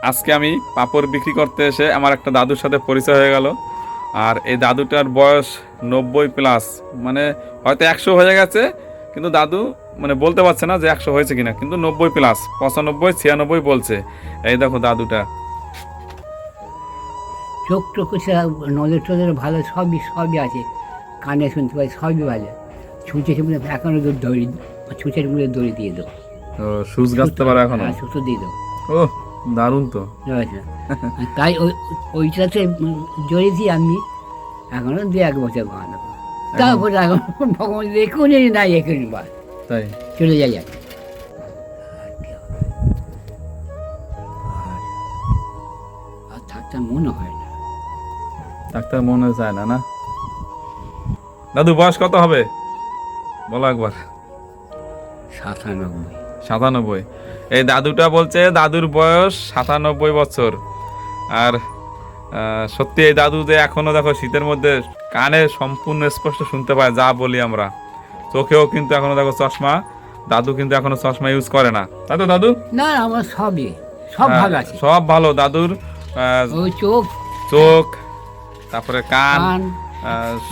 আজকে আমি পাপড় বিক্রি করতে এসে আমার একটা দাদুর সাথে পরিচয় হয়ে গেল। আর এই দাদুটার বয়স 90+, মানে হয়তো 100 হয়ে গেছে, কিন্তু দাদু মানে বলতে পারছে না যে 100 হয়েছে কিনা, কিন্তু 90+, 95, 96 বলছে। এই দেখো দাদুটা। চোখ টোক নজর টজর ভালো, সবই সবই আছে, কানে শুনতে পাই, সবই ভালো। ছুঁচে ছুঁচে এখনও দড়ি, ছুঁচের মুড়ে দড়ি দিয়ে দেবো। তো সুচ গাছতে পারো এখনো? হ্যাঁ, সুতো দিয়ে দেবো। ও দারুণ তো। বুঝেছো? তাই ওইটাতে জড়িয়েছি আমি এখনো 2-1 বছর বানাবো। তারপরে এখন ভগবান এখনই নাই, এখনই বা তাই চলে যাই আর আর থাকতে মনে হয় না। ডাক্তার মনে চায় না না? দাদু বয়স কত হবে বলো একবার। 97। 97। এই দাদুটা বলছে দাদুর বয়স 97 বছর। আর সত্যি এই দাদু যে এখনো দেখো শীতের মধ্যে কানে সম্পূর্ণ স্পষ্ট শুনতে পায় যা বলি আমরা। চোখেও কিন্তু এখনো দেখো চশমা, দাদু কিন্তু এখনো চশমা ইউজ করে না, তাই তো দাদু? না, আমার সবই সব হ্যাঁ, ভালো আছে। সব ভালো দাদুর। ওই চোখ, চোখ, তারপরে কান, কান,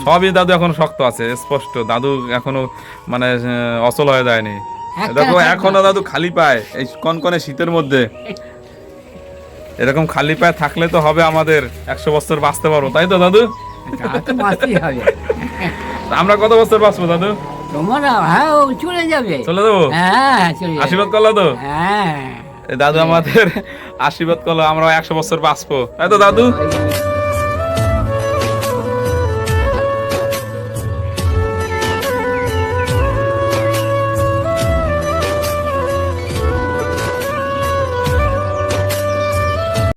সবই দাদু এখনো শক্ত আছে, স্পষ্ট। দাদু এখনো মানে অচল হয়ে যায়নি। দেখো এখনো দাদু খালি পায় এই কনকনে শীতের মধ্যে। এরকম খালি পায়ে থাকলে তো হবে আমাদের 100 বছর বাঁচতে পারবো, তাই তো দাদু? তা তো বাঁচতেই হবে। আমরা কত বছর বাঁচবো দাদু? তোমার, হ্যাঁ, ও চলে যাবে। চলে যাবো? হ্যাঁ, চলে যাবে। আশীর্বাদ করলো তো? হ্যাঁ, এই দাদু আমাদের আশীর্বাদ করলো, আমরা 100 বছর বাঁচবো, তাই তো দাদু?